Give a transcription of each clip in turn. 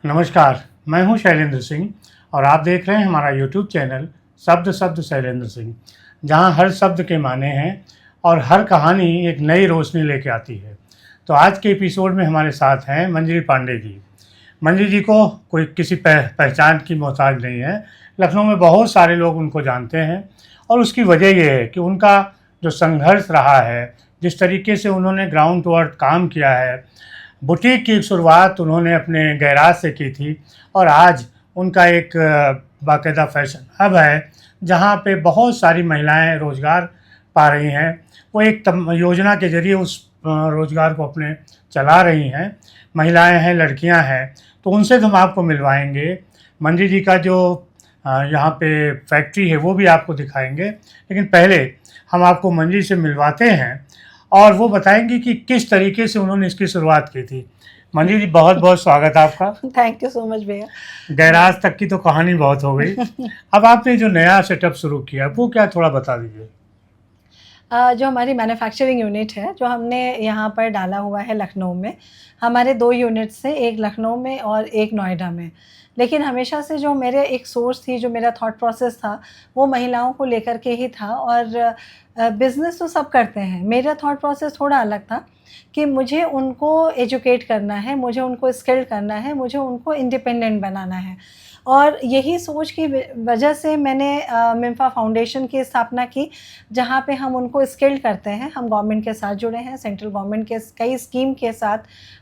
नमस्कार, मैं हूं शैलेंद्र सिंह और आप देख रहे हैं हमारा यूट्यूब चैनल शब्द शब्द शैलेंद्र सिंह, जहां हर शब्द के माने हैं और हर कहानी एक नई रोशनी लेके आती है। तो आज के एपिसोड में हमारे साथ हैं मंजरी पांडे जी। मंजरी जी को कोई किसी पहचान की मोहताज नहीं है। लखनऊ में बहुत सारे लोग उनको जानते हैं और उसकी वजह ये है कि उनका जो संघर्ष रहा है, जिस तरीके से उन्होंने ग्राउंड टू अर्थ काम किया है। बुटीक की शुरुआत उन्होंने अपने गैराज से की थी और आज उनका एक बाकायदा फैशन हब है, जहां पे बहुत सारी महिलाएं रोज़गार पा रही हैं। वो एक योजना के ज़रिए उस रोज़गार को अपने चला रही हैं। महिलाएं हैं, लड़कियां हैं, तो उनसे हम आपको मिलवाएंगे। मंजरी जी का जो यहाँ पे फैक्ट्री है वो भी आपको दिखाएंगे, लेकिन पहले हम आपको मंजरी से मिलवाते हैं और वो बताएंगी कि किस तरीके से उन्होंने इसकी शुरुआत की थी। मंजरी जी, बहुत बहुत स्वागत है आपका। थैंक यू सो मच भैया। गैराज तक की तो कहानी बहुत हो गई। अब आपने जो नया सेटअप शुरू किया वो क्या, थोड़ा बता दीजिए। जो हमारी मैन्युफैक्चरिंग यूनिट है जो हमने यहाँ पर डाला हुआ है लखनऊ में, हमारे 2 यूनिट्स हैं, एक लखनऊ में और एक नोएडा में। लेकिन हमेशा से जो मेरे एक सोच थी, जो मेरा थॉट प्रोसेस था, वो महिलाओं को लेकर के ही था। और बिज़नेस तो सब करते हैं, मेरा थॉट प्रोसेस थोड़ा अलग था कि मुझे उनको एजुकेट करना है, मुझे उनको स्किल्ड करना है, मुझे उनको इंडिपेंडेंट बनाना है। और यही सोच की वजह से मैंने मिम्फा फाउंडेशन की स्थापना की, जहाँ पे हम उनको स्किल्ड करते हैं। हम गवर्नमेंट के साथ जुड़े हैं, सेंट्रल गवर्नमेंट के कई स्कीम के साथ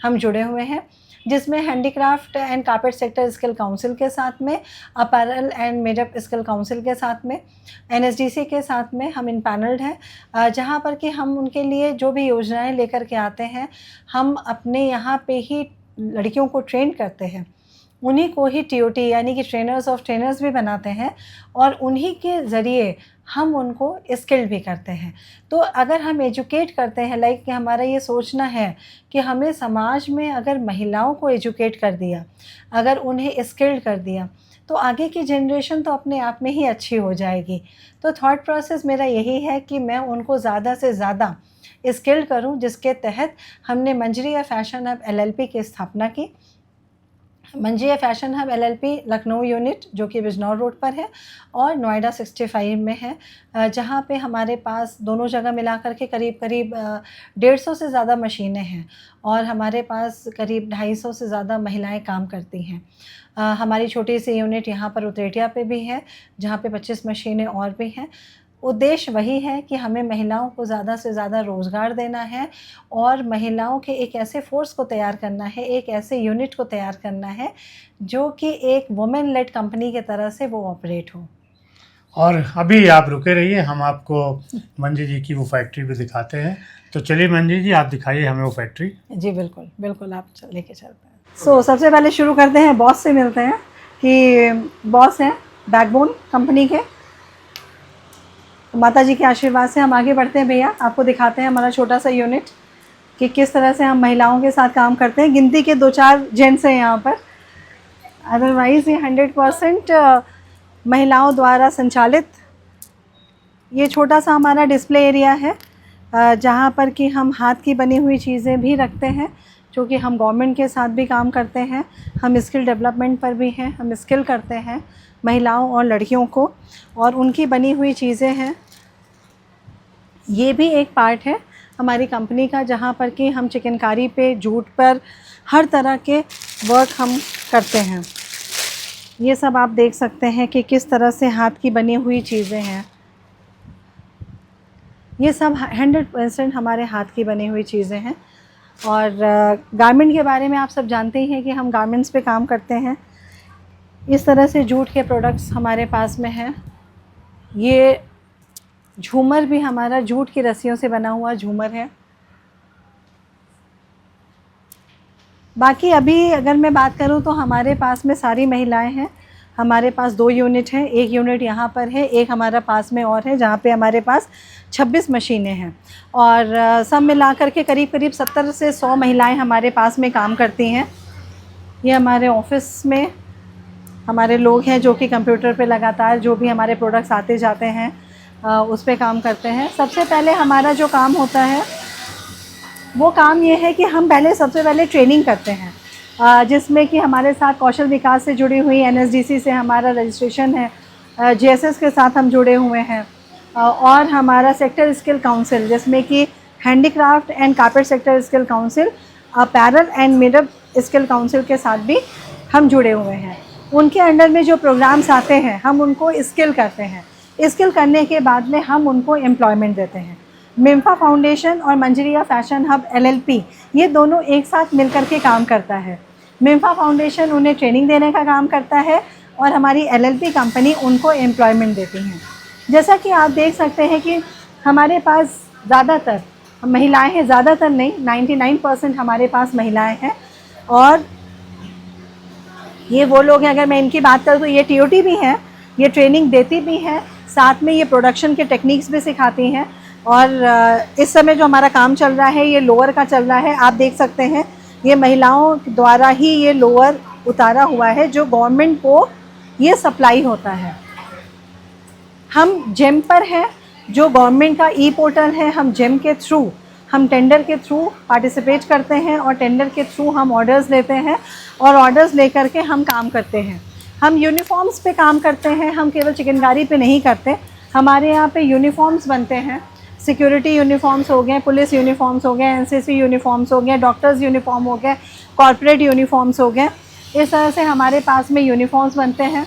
हम जुड़े हुए हैं, जिसमें handicraft and carpet sector skill council के साथ में, apparel and made up skill council के साथ में, एनएसडीसी के साथ में हम इनपैनल्ड हैं, जहाँ पर कि हम उनके लिए जो भी योजनाएं लेकर के आते हैं, हम अपने यहाँ पे ही लड़कियों को ट्रेन करते हैं, उन्हीं को ही टीओटी यानी कि ट्रेनर्स ऑफ ट्रेनर्स भी बनाते हैं और उन्हीं के ज़रिए हम उनको स्किल्ड भी करते हैं। तो अगर हम एजुकेट करते हैं, लाइक कि हमारा ये सोचना है कि हमें समाज में अगर महिलाओं को एजुकेट कर दिया, अगर उन्हें स्किल्ड कर दिया, तो आगे की जनरेशन तो अपने आप में ही अच्छी हो जाएगी। तो थॉट प्रोसेस मेरा यही है कि मैं उनको ज़्यादा से ज़्यादा स्किल्ड करूं, जिसके तहत हमने मंजरी फैशन हब एलएलपी की स्थापना की। Manjari fashion hub LLP Lucknow unit जो कि बिजनौर रोड पर है और नोएडा 65 में है, जहाँ पे हमारे पास दोनों जगह मिला करके करीब 150 से ज़्यादा मशीनें हैं और हमारे पास करीब 250 से ज़्यादा महिलाएं काम करती हैं। हमारी छोटी सी यूनिट यहाँ पर उतरेटिया पे भी है, जहाँ पे 25 मशीनें और भी हैं। उद्देश्य वही है कि हमें महिलाओं को ज़्यादा से ज़्यादा रोज़गार देना है और महिलाओं के एक ऐसे फोर्स को तैयार करना है, एक ऐसे यूनिट को तैयार करना है जो कि एक वुमेन लेड कंपनी के तरह से वो ऑपरेट हो। और अभी आप रुके रहिए, हम आपको मंजरी जी की वो फैक्ट्री भी दिखाते हैं। तो चलिए मंजरी जी, आप दिखाइए हमें वो फैक्ट्री। जी बिल्कुल बिल्कुल, आप लेके चलते हैं। सबसे पहले शुरू करते हैं, बॉस से मिलते हैं कि बॉस हैं बैकबोन कंपनी के। माता जी के आशीर्वाद से हम आगे बढ़ते हैं भैया, आपको दिखाते हैं हमारा छोटा सा यूनिट कि किस तरह से हम महिलाओं के साथ काम करते हैं। गिनती के 2-4 जेंट्स हैं यहाँ पर, अदरवाइज़ ये 100% महिलाओं द्वारा संचालित ये छोटा सा हमारा डिस्प्ले एरिया है, जहाँ पर कि हम हाथ की बनी हुई चीज़ें भी रखते हैं, क्योंकि हम गवर्नमेंट के साथ भी काम करते हैं। हम स्किल डेवलपमेंट पर भी हैं, हम स्किल करते हैं महिलाओं और लड़कियों को, और उनकी बनी हुई चीज़ें हैं। ये भी एक पार्ट है हमारी कंपनी का, जहाँ पर कि हम चिकनकारी पे, जूट पर, हर तरह के वर्क हम करते हैं। ये सब आप देख सकते हैं कि किस तरह से हाथ की बनी हुई चीज़ें हैं। ये सब 100% हमारे हाथ की बनी हुई चीज़ें हैं। और गारमेंट के बारे में आप सब जानते ही हैं कि हम गारमेंट्स पे काम करते हैं। इस तरह से जूट के प्रोडक्ट्स हमारे पास में हैं। ये झूमर भी हमारा जूट की रस्सियों से बना हुआ झूमर है। बाकी अभी अगर मैं बात करूं तो हमारे पास में सारी महिलाएं हैं। हमारे पास 2 यूनिट हैं, एक यूनिट यहाँ पर है, एक हमारा पास में और है, जहाँ पे हमारे पास 26 मशीनें हैं। और सब मिलाकर के करीब 70 से 100 महिलाएं हमारे पास में काम करती हैं। ये हमारे ऑफिस में हमारे लोग हैं जो कि कंप्यूटर पे लगातार जो भी हमारे प्रोडक्ट्स आते जाते हैं उस पे काम करते हैं। सबसे पहले हमारा जो काम होता है वो काम ये है कि हम सबसे पहले ट्रेनिंग करते हैं जिसमें कि हमारे साथ कौशल विकास से जुड़ी हुई NSDC से हमारा रजिस्ट्रेशन है, GSS के साथ हम जुड़े हुए हैं, और हमारा सेक्टर स्किल काउंसिल जिसमें कि handicraft and carpet sector skill council, apparel and mirror skill council के साथ भी हम जुड़े हुए हैं। उनके अंडर में जो प्रोग्राम्स आते हैं हम उनको स्किल करते हैं, स्किल करने के बाद में हम उनको एम्प्लॉयमेंट देते हैं। मिम्फा फाउंडेशन और मंजरिया फैशन हब LLP ये दोनों एक साथ मिलकर के काम करता है। मिम्फा फाउंडेशन उन्हें ट्रेनिंग देने का काम करता है और हमारी LLP कंपनी उनको एम्प्लॉयमेंट देती हैं। जैसा कि आप देख सकते हैं कि हमारे पास ज़्यादातर महिलाएं हैं, ज़्यादातर नहीं 99% हमारे पास महिलाएं हैं, और ये वो लोग हैं, अगर मैं इनकी बात करूँ तो ये TOT भी हैं, ये ट्रेनिंग देती भी हैं, साथ में ये प्रोडक्शन के टेक्निक्स भी सिखाती हैं। और इस समय जो हमारा काम चल रहा है ये लोअर का चल रहा है। आप देख सकते हैं ये महिलाओं द्वारा ही ये लोअर उतारा हुआ है जो गवर्नमेंट को ये सप्लाई होता है। हम जेम पर हैं, जो गवर्नमेंट का पोर्टल है, हम जेम के थ्रू, हम टेंडर के थ्रू पार्टिसिपेट करते हैं और टेंडर के थ्रू हम ऑर्डर्स लेते हैं और ऑर्डर्स लेकर के हम काम करते हैं। हम यूनिफॉर्म्स पे काम करते हैं, हम केवल चिकनकारी पे नहीं करते। हमारे यहाँ पे यूनिफॉर्म्स बनते हैं, सिक्योरिटी यूनिफॉर्म्स हो गए, पुलिस यूनिफॉर्म्स हो गए, NCC यूनिफॉर्म्स हो गए, डॉक्टर्स यूनिफॉर्म हो गए, कॉर्पोरेट यूनिफॉर्म्स हो गए। इस तरह से हमारे पास में यूनिफॉर्म्स बनते हैं।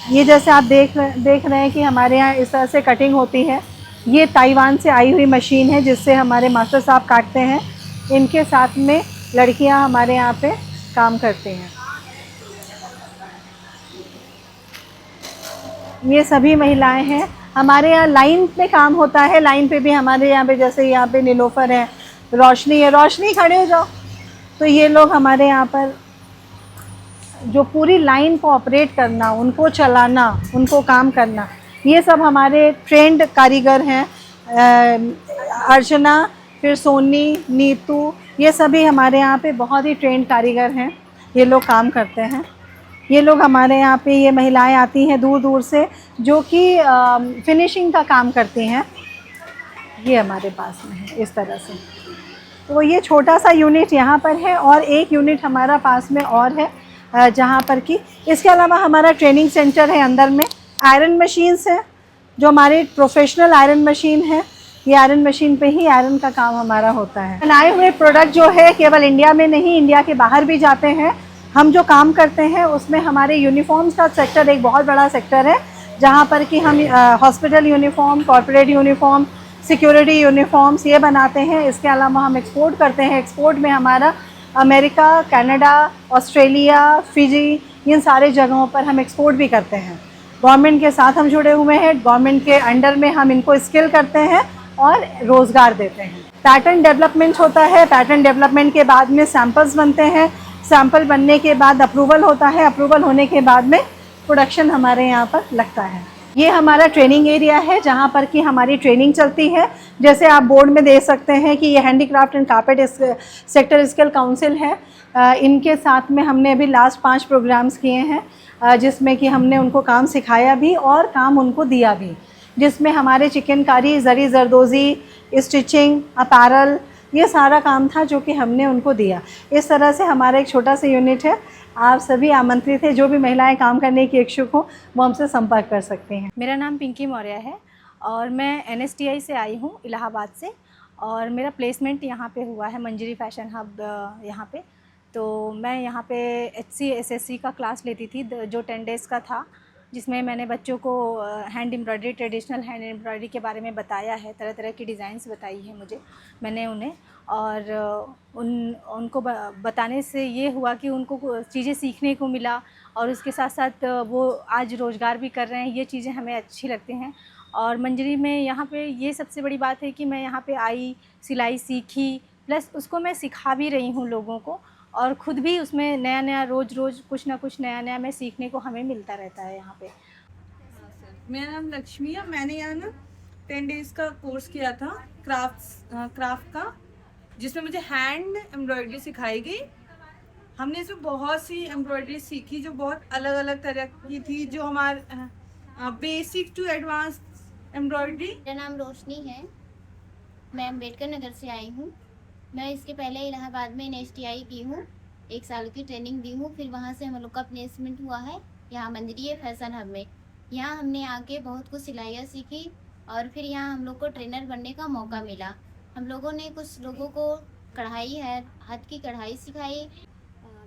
ये जैसे आप देख रहे हैं कि हमारे यहाँ इस तरह से कटिंग होती है। ये ताइवान से आई हुई मशीन है जिससे हमारे मास्टर साहब काटते हैं। इनके साथ में लड़कियाँ हमारे यहाँ पे काम करती हैं। ये सभी महिलाएं हैं। हमारे यहाँ लाइन पे काम होता है। लाइन पे भी हमारे यहाँ पे, जैसे यहाँ पे नीलोफर है, रोशनी है, रोशनी खड़े हो जाओ। तो ये लोग हमारे यहाँ पर जो पूरी लाइन को ऑपरेट करना, उनको चलाना, उनको काम करना, ये सब हमारे ट्रेंड कारीगर हैं। अर्चना, फिर सोनी, नीतू, ये सभी हमारे यहाँ पे बहुत ही ट्रेंड कारीगर हैं। ये लोग काम करते हैं। ये लोग हमारे यहाँ पे, ये महिलाएं आती हैं दूर दूर से जो कि फिनिशिंग का काम करती हैं। ये हमारे पास में है इस तरह से। तो ये छोटा सा यूनिट यहाँ पर है और एक यूनिट हमारा पास में और है जहाँ पर कि इसके अलावा हमारा ट्रेनिंग सेंटर है। अंदर में आयरन मशीन्स हैं जो हमारे प्रोफेशनल आयरन मशीन है। ये आयरन मशीन पे ही आयरन का काम हमारा होता है। बनाए हुए प्रोडक्ट जो है केवल इंडिया में नहीं, इंडिया के बाहर भी जाते हैं। हम जो काम करते हैं उसमें हमारे यूनिफॉर्म्स का सेक्टर एक बहुत बड़ा सेक्टर है जहाँ पर कि हम hospital uniform, corporate uniform, security uniforms ये बनाते हैं। इसके अलावा हम एक्सपोर्ट करते हैं। एक्सपोर्ट में हमारा अमेरिका, कनाडा, ऑस्ट्रेलिया, फिजी, इन सारे जगहों पर हम एक्सपोर्ट भी करते हैं। गवर्नमेंट के साथ हम जुड़े हुए हैं। गवर्नमेंट के अंडर में हम इनको स्किल करते हैं और रोज़गार देते हैं। पैटर्न डेवलपमेंट होता है। पैटर्न डेवलपमेंट के बाद में सैंपल्स बनते हैं। सैंपल बनने के बाद अप्रूवल होता है। अप्रूवल होने के बाद में प्रोडक्शन हमारे यहाँ पर लगता है। ये हमारा ट्रेनिंग एरिया है जहाँ पर कि हमारी ट्रेनिंग चलती है। जैसे आप बोर्ड में देख सकते हैं कि ये handicraft and carpet sector skill council है। इनके साथ में हमने अभी लास्ट 5 प्रोग्राम्स किए हैं जिसमें कि हमने उनको काम सिखाया भी और काम उनको दिया भी, जिसमें हमारे चिकनकारी, जरी जरदोज़ी, स्टिचिंग, अपैरल, ये सारा काम था जो कि हमने उनको दिया। इस तरह से हमारा एक छोटा सा यूनिट है। आप सभी आमंत्रित हैं। जो भी महिलाएं काम करने की इच्छुक हो वो हमसे संपर्क कर सकती हैं। मेरा नाम पिंकी मौर्य है और मैं NSTI से आई हूँ, इलाहाबाद से, और मेरा प्लेसमेंट यहाँ पे हुआ है मंजरी फैशन हब यहाँ पे। तो मैं यहाँ पे HC SSC का क्लास लेती थी जो 10 डेज़ का था, जिसमें मैंने बच्चों को hand embroidery, traditional hand embroidery के बारे में बताया है। तरह तरह की डिज़ाइंस बताई है मैंने उन्हें, और उनको बताने से ये हुआ कि उनको चीज़ें सीखने को मिला और उसके साथ साथ वो आज रोज़गार भी कर रहे हैं। ये चीज़ें हमें अच्छी लगती हैं। और मंजरी में यहाँ पे ये सबसे बड़ी बात है कि मैं यहाँ पे आई, सिलाई सीखी, प्लस उसको मैं सिखा भी रही हूँ लोगों को, और ख़ुद भी उसमें नया नया रोज़ कुछ ना कुछ नया नया मैं सीखने को हमें मिलता रहता है यहाँ पे। मेरा नाम लक्ष्मी है। मैंने यहाँ ना 10 डेज़ का कोर्स किया था क्राफ्ट का, जिसमें मुझे हैंड एम्ब्रॉयडरी सिखाई गई। हमने इसमें बहुत सी एम्ब्रॉयडरी सीखी जो बहुत अलग अलग तरह की थी, जो हमारे बेसिक टू एडवांस एम्ब्रॉयडरी। मेरा नाम रोशनी है। मैं अम्बेडकर नगर से आई हूँ। मैं इसके पहले इलाहाबाद में NSTI की हूँ। 1 साल की ट्रेनिंग दी हूँ। फिर वहाँ से हम लोग का प्लेसमेंट हुआ है यहाँ मंजरी फैशन हब में। यहाँ हमने आके बहुत कुछ सिलाइयाँ सीखी और फिर यहाँ हम लोग को ट्रेनर बनने का मौका मिला। हम लोगों ने कुछ लोगों को कढ़ाई है, हाथ की कढ़ाई सिखाई।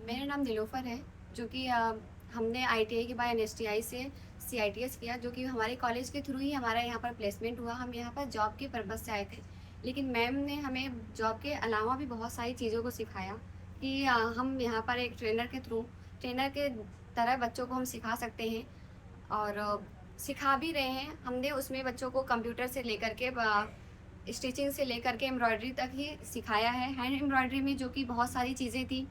मेरा नाम निलोफर है, जो कि हमने ITI के बाद NSTI से CITS किया, जो कि हमारे कॉलेज के थ्रू ही हमारा यहाँ पर प्लेसमेंट हुआ। हम यहाँ पर जॉब के पर्पज़ से आए थे, लेकिन मैम ने हमें जॉब के अलावा भी बहुत सारी चीज़ों को सिखाया कि हम यहाँ पर एक ट्रेनर के तरह बच्चों को हम सिखा सकते हैं और सिखा भी रहे हैं। हमने उसमें बच्चों को कंप्यूटर से लेकर के स्टिचिंग से लेकर के एम्ब्रॉयडरी तक ही सिखाया है। हैंड एम्ब्रॉयडरी में जो कि बहुत सारी चीज़ें थी,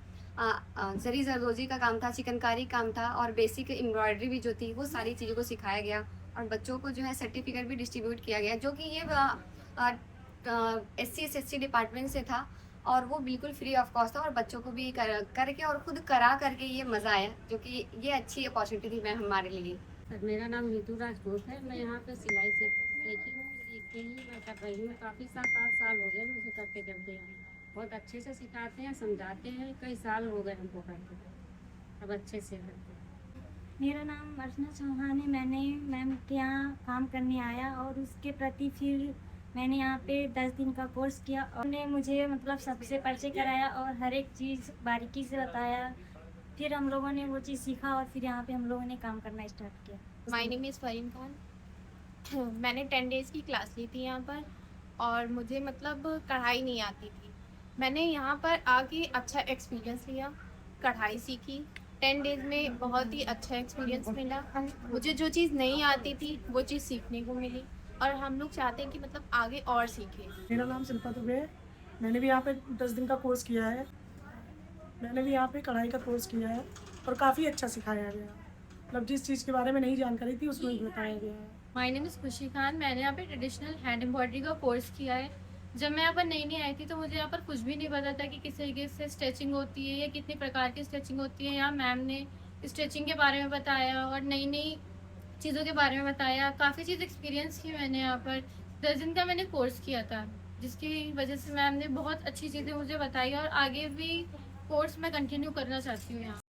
जरी जरदोजी का काम था, चिकनकारी काम था और बेसिक एम्ब्रॉयडरी भी जो थी वो सारी चीज़ों को सिखाया गया और बच्चों को जो है सर्टिफिकेट भी डिस्ट्रीब्यूट किया गया, जो कि ये SC/ST डिपार्टमेंट से था और वो बिल्कुल फ्री ऑफ कॉस्ट था और बच्चों को भी करके और खुद करा करके ये मज़ा आया, जो कि ये अच्छी अपॉर्चुनिटी थी मैम हमारे लिए। मेरा नाम नीतू राजपूत है। मैं यहाँ पे सिलाई सीखी हूँ, सीख के ही मैं कर रही हूँ। काफ़ी 7-8 साल हो गए मुझे करते करते हैं। बहुत अच्छे से सिखाते हैं, समझाते हैं। कई साल हो गए हमको करते, अब अच्छे से करते हैं। मेरा नाम अर्चना चौहान है। मैंने मैम के यहाँ काम करने आया और उसके प्रति फिर मैंने यहाँ पे 10 दिन का कोर्स किया और उन्होंने मुझे मतलब सबसे परिचय कराया और हर एक चीज़ बारीकी से बताया। फिर हम लोगों ने वो चीज़ सीखा और फिर यहाँ पे हम लोगों ने काम करना स्टार्ट किया। My name is Fareen Khan. मैंने 10 डेज़ की क्लास ली थी यहाँ पर और मुझे मतलब कढ़ाई नहीं आती थी। मैंने यहाँ पर आके अच्छा एक्सपीरियंस लिया, कढ़ाई सीखी। 10 डेज़ में बहुत ही अच्छा एक्सपीरियंस मिला। मुझे जो चीज़ नहीं आती थी वो चीज़ सीखने को मिली और हम लोग चाहते हैं कि मतलब आगे और सीखें। मेरा नाम शिल्पा दुबे है। मैंने भी यहाँ पे 10 दिन का कोर्स किया है। मैंने भी यहाँ पे कढ़ाई का कोर्स किया है और काफ़ी अच्छा सिखाया गया। मतलब जिस चीज़ के बारे में नहीं जानकारी थी उसमें भी बताया गया है। माय नेम इज़ खुशी खान। मैंने यहाँ पे ट्रेडिशनल हैंड एम्ब्रॉयडरी का कोर्स किया है। जब मैं यहाँ पर नई आई थी तो मुझे यहाँ पर कुछ भी नहीं पता था कि किस तरीके से स्टिचिंग होती है या कितनी प्रकार की स्टिचिंग होती है। यहाँ मैम ने स्टिचिंग के बारे में बताया और नई नई चीज़ों के बारे में बताया। काफ़ी चीज़ एक्सपीरियंस की मैंने यहाँ पर। 10 दिन का मैंने कोर्स किया था, जिसकी वजह से मैम ने बहुत अच्छी चीज़ें मुझे बताई और आगे भी कोर्स मैं कंटिन्यू करना चाहती हूँ यहाँ।